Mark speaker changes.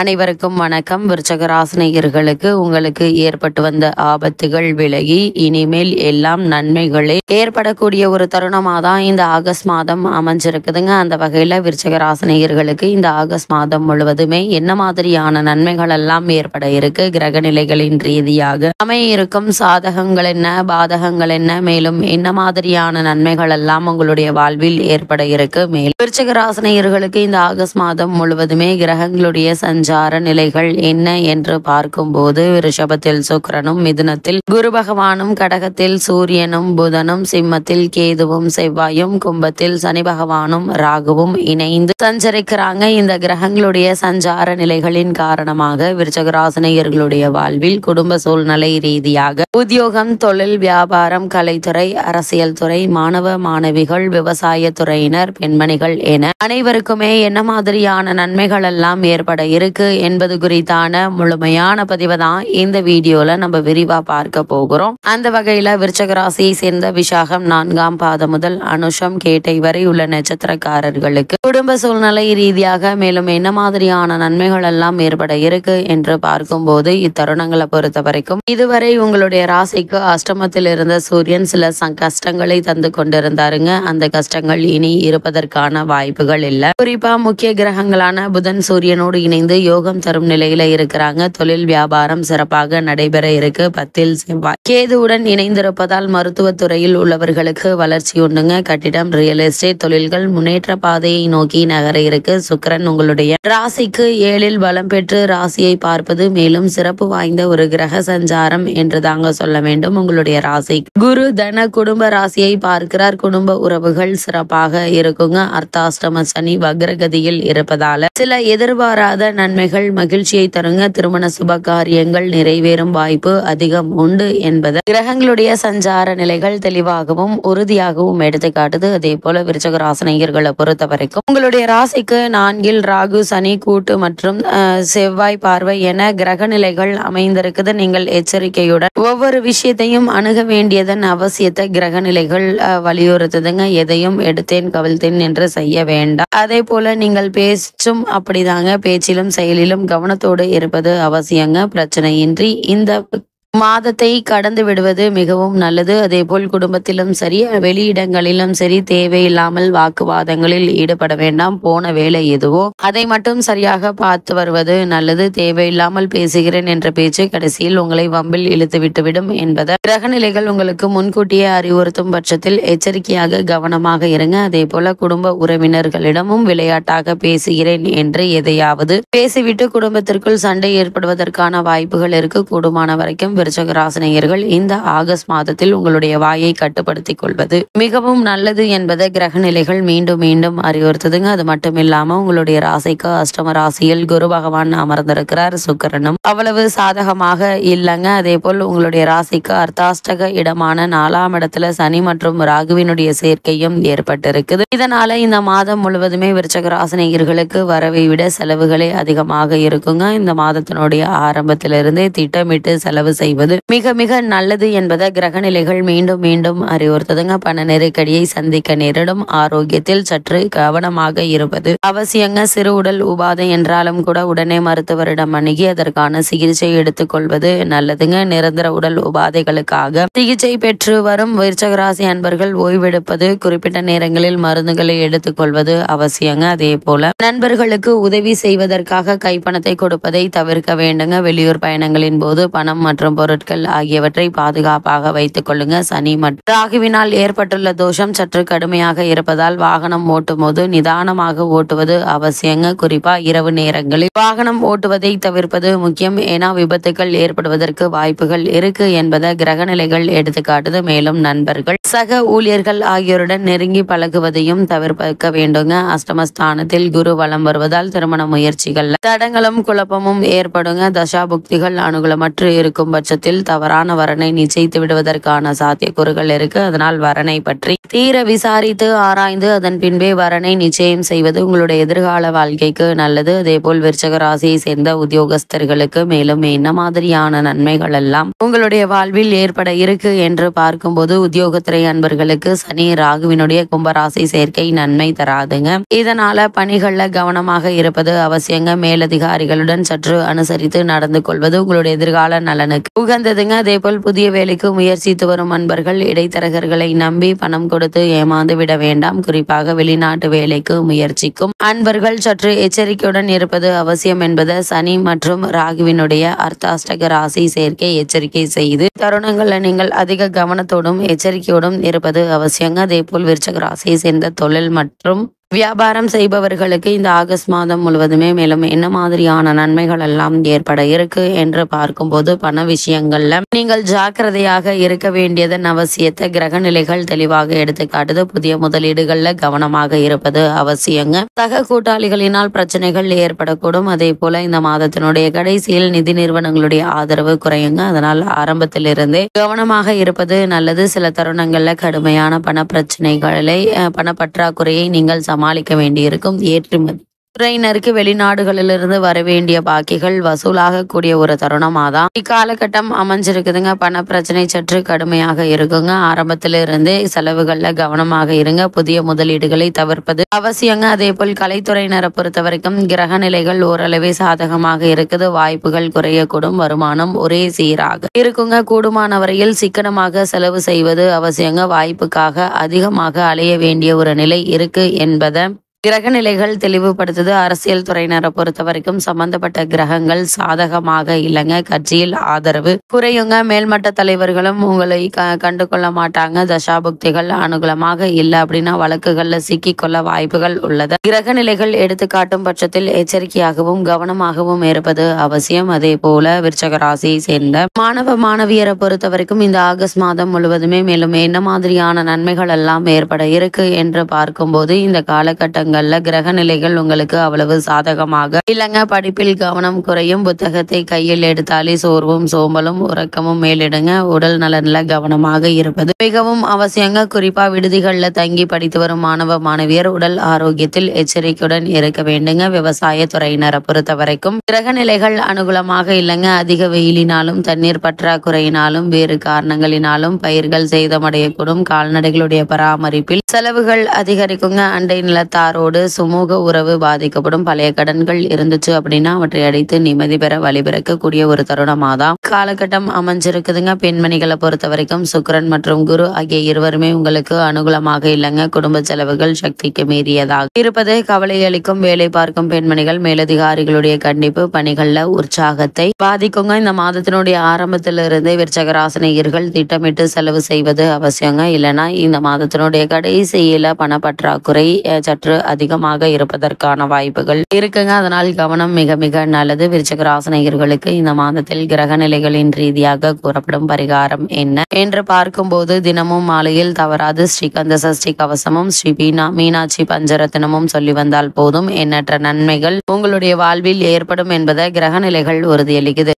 Speaker 1: அனைவருக்கும் வணக்கம். விருச்சக ராசினியர்களுக்கு உங்களுக்கு ஏற்பட்டு வந்த ஆபத்துகள் விலகி இனிமேல் எல்லாம் நன்மைகளே ஏற்படக்கூடிய ஒரு தருணமாக தான் இந்த ஆகஸ்ட் மாதம் அமைஞ்சிருக்குதுங்க. அந்த வகையில் விருச்சக ராசினியர்களுக்கு இந்த ஆகஸ்ட் மாதம் முழுவதுமே என்ன மாதிரியான நன்மைகள் எல்லாம் ஏற்பட இருக்கு, கிரக நிலைகளின் ரீதியாக அமைய இருக்கும் சாதகங்கள் என்ன, பாதகங்கள் என்ன, மேலும் என்ன மாதிரியான நன்மைகள் எல்லாம் உங்களுடைய வாழ்வில் ஏற்பட இருக்கு. மேலும் விருச்சக ராசினியர்களுக்கு இந்த ஆகஸ்ட் மாதம் முழுவதுமே கிரகங்களுடைய சஞ்சார நிலைகள் என்ன என்று பார்க்கும்போது ரிஷபத்தில் சுக்கிரனும், மிதுனத்தில் குரு பகவானும், கடகத்தில் சூரியனும் புதனும், சிம்மத்தில் கேதுவும் செவ்வாயும், கும்பத்தில் சனி பகவானும் ராகுவும் இணைந்து சஞ்சரிக்கிறாங்க. இந்த கிரகங்களுடைய சஞ்சார நிலைகளின் காரணமாக விருச்சக ராசினியர்களுடைய வாழ்வில் குடும்ப சூழ்நிலை ரீதியாக உத்தியோகம், தொழில், வியாபாரம், கலைத்துறை, அரசியல் துறை, மாணவ மாணவிகள், விவசாய துறையினர், பெண்மணிகள் என அனைவருக்குமே என்ன மாதிரியான நன்மைகள் எல்லாம் ஏற்பட இருக்கு என்பது குறித்தான முழுமையான பதிவை தான் இந்த வீடியோல நம்ம விரிவா பார்க்க போகிறோம். அந்த வகையில விருச்சக ராசியை சேர்ந்த விசாகம் 4ஆம் பாதம் முதல் அனுஷம் கேட்டை வரை உள்ள நட்சத்திரக்காரர்களுக்கு குடும்ப சூழ்நிலை ரீதியாக மேலும் என்ன மாதிரியான நன்மைகள் எல்லாம் ஏற்பட இருக்கு என்று பார்க்கும்போது இத்தருணங்களை பொறுத்த வரைக்கும் இதுவரை உங்களுடைய ராசிக்கு அஷ்டமத்தில் இருந்த சூரியன் சில கஷ்டங்களை தந்து கொண்டிருந்தாருங்க. அந்த கஷ்டங்கள் இனி இருப்பதற்கான வாய்ப்புகள் இல்லை. குறிப்பா முக்கிய கிரகங்களான புதன் சூரியனோடு இணைந்து யோகம் தரும் நிலையில இருக்கிறாங்க. தொழில் வியாபாரம் சிறப்பாக நடைபெற இருக்கு. 10ல் செவ்வாய் கேதுவுடன் இணைந்திருப்பதால் மருத்துவத்துறையில் உள்ளவர்களுக்கு வளர்ச்சி உண்டுங்க. கட்டிடம், ரியல் எஸ்டேட் தொழில்கள் முன்னேற்ற பாதையை நோக்கி நகர இருக்கு. சுக்கிரன் உங்களுடைய ராசிக்கு 7ல் பலம் பெற்று ராசியை பார்ப்பது மேலும் சிறப்பு வாய்ந்த ஒரு கிரக சஞ்சாரம் என்று தாங்க சொல்ல வேண்டும். உங்களுடைய ராசி குரு தன குடும்ப ராசியை பார்க்கிறார். குடும்ப உறவுகள் சிறப்பாக இருக்குங்க. அர்த்தாஷ்டம சனி வக்ரகதியில் இருப்பதால சில எதிர்பாராத நன்மைகள் மகிழ்ச்சியை தருங்க. திருமண சுப காரியங்கள் நிறைவேறும் வாய்ப்பு அதிகம் உண்டு என்பது கிரகங்களுடைய சஞ்சார நிலைகள் தெளிவாகவும் உறுதியாகவும் எடுத்துக்காட்டுது. அதே போல விருச்சக ராசினியர்களை பொறுத்த வரைக்கும் உங்களுடைய ராசிக்கு 4ல் ராகு, சனி கூட்டு மற்றும் செவ்வாய் பார்வை என கிரக நிலைகள் அமைந்திருக்குது. நீங்கள் எச்சரிக்கையுடன் ஒவ்வொரு விஷயத்தையும் அணுக வேண்டியதன் அவசியத்தை கிரக நிலைகள் வலியுறுத்துதுங்க. எதையும் எடுத்தேன் கவிழ்த்தேன் என்று செய்ய வேண்டாம். அதே போல நீங்கள் பேச்சும் அப்படிதாங்க. பேச்சிலும் செயலிலும் கவனத்தோடு இருப்பது அவசியங்க. பிரச்சனையின்றி இந்த மாதத்தை கடந்து விடுவது மிகவும் நல்லது. அதே போல் குடும்பத்திலும் சரி, வெளியிடங்களிலும் சரி தேவையில்லாமல் வாக்குவாதங்களில் ஈடுபட வேண்டாம். போன வேலை எதுவோ அதை மட்டும் சரியாக பார்த்து வருவது நல்லது. தேவையில்லாமல் பேசுகிறேன் என்ற பேச்சு கடைசியில் உங்களை வம்பில் இழுத்து விட்டுவிடும் என்பதை கிரகநிலைகள் உங்களுக்கு முன்கூட்டியே அறிவுறுத்தும் பட்சத்தில் எச்சரிக்கையாக கவனமாக இருங்க. அதே போல குடும்ப உறவினர்களிடமும் விளையாட்டாக பேசுகிறேன் என்று எதையாவது பேசிவிட்டு குடும்பத்திற்குள் சண்டை ஏற்படுவதற்கான வாய்ப்புகள் இருக்கு. கூடுமான வரைக்கும் விருச்சக ராசினியர்கள் இந்த ஆகஸ்ட் மாதத்தில் உங்களுடைய வாயை கட்டுப்படுத்திக் கொள்வது மிகவும் நல்லது என்பதை கிரக நிலைகள் மீண்டும் மீண்டும் அறிவுறுத்துதுங்க. அது மட்டும் இல்லாம உங்களுடைய ராசிக்கு அஷ்டம ராசியில் குரு பகவான் அமர்ந்திருக்கிறார். சுக்கிரனும் அவ்வளவு சாதகமாக இல்லைங்க. அதே போல் உங்களுடைய ராசிக்கு அர்த்தாஷ்டக இடமான 4ஆம் இடத்துல சனி மற்றும் ராகுவினுடைய சேர்க்கையும் ஏற்பட்டிருக்குது. இதனால இந்த மாதம் முழுவதுமே விருச்சக ராசினியர்களுக்கு வரவை விட செலவுகளே அதிகமாக இருக்குங்க. இந்த மாதத்தினுடைய ஆரம்பத்திலிருந்தே திட்டமிட்டு செலவு செய்வது மிக மிக நல்லது என்பதை கிரகநிலைகள் மீண்டும் மீண்டும் அறிவுறுத்துதுங்க. பண நெருக்கடியை சந்திக்க நேரிடும். ஆரோக்கியத்தில் சற்று கவனமாக இருப்பது அவசியங்க. சிறு உடல் உபாதை என்றாலும் கூட உடனே மருத்துவரிடம் அணுகி அதற்கான சிகிச்சை எடுத்துக்கொள்வது நல்லதுங்க. நிரந்தர உடல் உபாதைகளுக்காக சிகிச்சை பெற்று வரும் விருச்சக ராசி அன்பர்கள் ஓய்வெடுப்பது, குறிப்பிட்ட நேரங்களில் மருந்துகளை எடுத்துக்கொள்வது அவசியங்க. அதே போல நண்பர்களுக்கு உதவி செய்வதற்காக கைப்பணத்தை கொடுப்பதை தவிர்க்க வேண்டுங்க. வெளியூர் பயணங்களின் போது பணம் மற்றும் பொருட்கள் ஆகியவற்றை பாதுகாப்பாக வைத்துக் கொள்ளுங்க. சனி மற்றும் ராகுவினால் ஏற்பட்டுள்ள தோஷம் சற்று கடுமையாக இருப்பதால் வாகனம் ஓட்டும் போது நிதானமாக ஓட்டுவது அவசியங்க. குறிப்பா இரவு நேரங்களில் வாகனம் ஓட்டுவதை தவிர்ப்பது முக்கியம். ஏன்னா விபத்துகள் ஏற்படுவதற்கு வாய்ப்புகள் இருக்கு என்பதை கிரகநிலைகள் எடுத்துக்காட்டுது. மேலும் நண்பர்கள், சக ஊழியர்கள் ஆகியோருடன் நெருங்கி பழகுவதையும் தவிர்க்க வேண்டுங்க. அஷ்டமஸ்தானத்தில் குரு வலம் வருவதால் திருமண முயற்சிகள் தடங்களும் குழப்பமும் ஏற்படுங்க. தசா புக்திகள் அனுகூலமற்று இருக்கும் பட்சத்தில் தவறான வரனை நிச்சயித்து விடுவதற்கான சாத்தியக்கூறுகள் இருக்கு. அதனால் வரனை பற்றி தீர விசாரித்து ஆராய்ந்து அதன் பின்பே வரனை நிச்சயம் செய்வது உங்களுடைய எதிர்கால வாழ்க்கைக்கு நல்லது. அதே போல் விருச்சக ராசியை சேர்ந்த உத்தியோகஸ்தர்களுக்கு மேலும் என்ன மாதிரியான நன்மைகள் எல்லாம் உங்களுடைய வாழ்வில் ஏற்பட இருக்கு என்று பார்க்கும்போது, உத்தியோகத்துறை அன்பர்களுக்கு சனி ராகுவினுடைய கும்பராசி சேர்க்கை நன்மை தராதுங்க. இதனால பணிகள்ல கவனமாக இருப்பது அவசியங்க. மேலதிகாரிகளுடன் சற்று அனுசரித்து நடந்து கொள்வது உங்களுடைய எதிர்கால நலனுக்கு உகந்ததுங்க. அதே போல் புதிய வேலைக்கு முயற்சித்து வரும் அன்பர்கள் இடைத்தரகர்களை நம்பி பணம் கொடுத்து ஏமாந்து விட வேண்டாம். குறிப்பாக வெளிநாட்டு வேலைக்கு முயற்சிக்கும் அன்பர்கள் சற்று எச்சரிக்கையுடன் இருப்பது அவசியம் என்பதை சனி மற்றும் ராகுவினுடைய அர்த்தாஷ்டக ராசி சேர்க்கை எச்சரிக்கை செய்து தருணங்கள்ல நீங்கள் அதிக கவனத்தோடும் எச்சரிக்கையோடும் இருப்பது அவசியங்க. அதே போல் விருச்சக ராசியை சேர்ந்த தொழில் மற்றும் வியாபாரம் செய்பவர்களுக்கு இந்த ஆகஸ்ட் மாதம் முழுவதுமே மேலும் என்ன மாதிரியான நன்மைகள் எல்லாம் ஏற்பட இருக்கு என்று பார்க்கும்போது, பண விஷயங்கள்ல நீங்கள் ஜாக்கிரதையாக இருக்க வேண்டியதன் அவசியத்தை கிரக நிலைகள் தெளிவாக எடுத்துக்காட்டுது. புதிய முதலீடுகள்ல கவனமாக இருப்பது அவசியங்க. சக கூட்டாளிகளினால் பிரச்சனைகள் ஏற்படக்கூடும். அதே போல இந்த மாதத்தினுடைய கடைசியில் நிதி நிறுவனங்களுடைய ஆதரவு குறையுங்க. அதனால் ஆரம்பத்திலிருந்தே கவனமாக இருப்பது நல்லது. சில தருணங்கள்ல கடுமையான பண பிரச்சனைகளை பணப்பற்றாக்குறையை நீங்கள் சமாளிக்க வேண்டியிருக்கும். ஏற்றுமதி துறையினருக்கு வெளிநாடுகளிலிருந்து வர வேண்டிய பாக்கிகள் வசூலாகக்கூடிய ஒரு தருணமாதான் இக்காலகட்டம் அமைஞ்சிருக்குதுங்க. பண பிரச்சனை சற்று கடுமையாக இருக்குங்க. ஆரம்பத்திலிருந்தே செலவுகள்ல கவனமாக இருங்க. புதிய முதலீடுகளை தவிர்ப்பது அவசியங்க. அதே போல் கலைத்துறையினரை பொறுத்த வரைக்கும் கிரக நிலைகள் ஓரளவே சாதகமாக இருக்குது. வாய்ப்புகள் குறையக்கூடும். வருமானம் ஒரே சீராக இருக்குங்க. கூடுமான வரையில் சிக்கனமாக செலவு செய்வது அவசியங்க. வாய்ப்புக்காக அதிகமாக அலைய வேண்டிய ஒரு நிலை இருக்கு என்பதை கிரக நிலைகள் தெளிவுபடுத்துது. அரசியல் துறையினரை பொறுத்த வரைக்கும் சம்பந்தப்பட்ட கிரகங்கள் சாதகமாக இல்லைங்க. கட்சியில் ஆதரவு குறையுங்க. மேல்மட்ட தலைவர்களும் உங்களை கண்டு கொள்ள மாட்டாங்க. தசாபுக்திகள் அனுகூலமாக இல்லை அப்படின்னா வழக்குகள்ல சிக்கிக்கொள்ள வாய்ப்புகள் உள்ளது. கிரக நிலைகள் எடுத்துக்காட்டும் பட்சத்தில் எச்சரிக்கையாகவும் கவனமாகவும் இருப்பது அவசியம். அதே போல விருச்சக ராசியை சேர்ந்த மாணவ மாணவியரை பொறுத்த வரைக்கும் இந்த ஆகஸ்ட் மாதம் முழுவதுமே மேலும் என்ன மாதிரியான நன்மைகள் எல்லாம் ஏற்பட இருக்கு என்று பார்க்கும்போது, இந்த காலகட்டங்கள் கிரக நிலைகள் உங்களுக்கு அவ்வளவு சாதகமாக இல்லைங்க. படிப்பில் கவனம் குறையும். புத்தகத்தை கையில் எடுத்தாலே சோர்வும் சோம்பலும் உறக்கமும் மேலிடுங்க. உடல் நலன்ல கவனமாக இருப்பது மிகவும் அவசியங்க. குறிப்பா விடுதிகள்ல தங்கி படித்து வரும் மாணவ மாணவியர் உடல் ஆரோக்கியத்தில் எச்சரிக்கையுடன் இருக்க வேண்டுங்க. விவசாய துறையினரை பொறுத்த வரைக்கும் கிரக நிலைகள் அனுகூலமாக இல்லைங்க. அதிக வெயிலினாலும் தண்ணீர் பற்றாக்குறையினாலும் வேறு காரணங்களினாலும் பயிர்கள் சேதமடையக்கூடும். கால்நடைகளுடைய பராமரிப்பில் செலவுகள் அதிகரிக்குங்க. அண்டை நிலத்தாரோடு சுமூக உறவு பாதிக்கப்படும். பழைய கடன்கள் இருந்துச்சு அப்படின்னா அவற்றை அடைத்து நிம்மதி பெற வழிபிறக்கக்கூடிய ஒரு தருணமாதான் காலகட்டம் அமைஞ்சிருக்குதுங்க. பெண்மணிகளை பொறுத்த வரைக்கும் சுக்கிரன் மற்றும் குரு ஆகிய இருவருமே உங்களுக்கு அனுகூலமாக இல்லைங்க. குடும்ப செலவுகள் சக்திக்கு மீறியதாக இருப்பது கவலை அளிக்கும். வேலை பார்க்கும் பெண்மணிகள் மேலதிகாரிகளுடைய கண்டிப்பு பணிகள்ல உற்சாகத்தை பாதிக்குங்க. இந்த மாதத்தினுடைய ஆரம்பத்திலிருந்தே விருச்சக ராசினியர்கள் திட்டமிட்டு செலவு செய்வது அவசியங்க. இல்லைன்னா இந்த மாதத்தினுடைய கடைசியில பணப்பற்றாக்குறை சற்று அதிகமாக இருப்பதற்கான வாய்ப்புகள் இருக்குங்க. அதனால் கவனம் மிக மிக நல்லது. விருச்சக ராசினியர்களுக்கு இந்த மாதத்தில் கிரக நிலைகளின் ரீதியாக கூறப்படும் பரிகாரம் என்ன என்று பார்க்கும்போது, தினமும் மாலையில் தவறாது ஸ்ரீகந்த சஷ்டி கவசமும் ஸ்ரீ மீனாட்சி பஞ்சரத்தினமும் சொல்லி வந்தால் போதும். எண்ணற்ற நன்மைகள் உங்களுடைய வாழ்வில் ஏற்படும் என்பதை கிரக நிலைகள் உறுதியளிக்குது.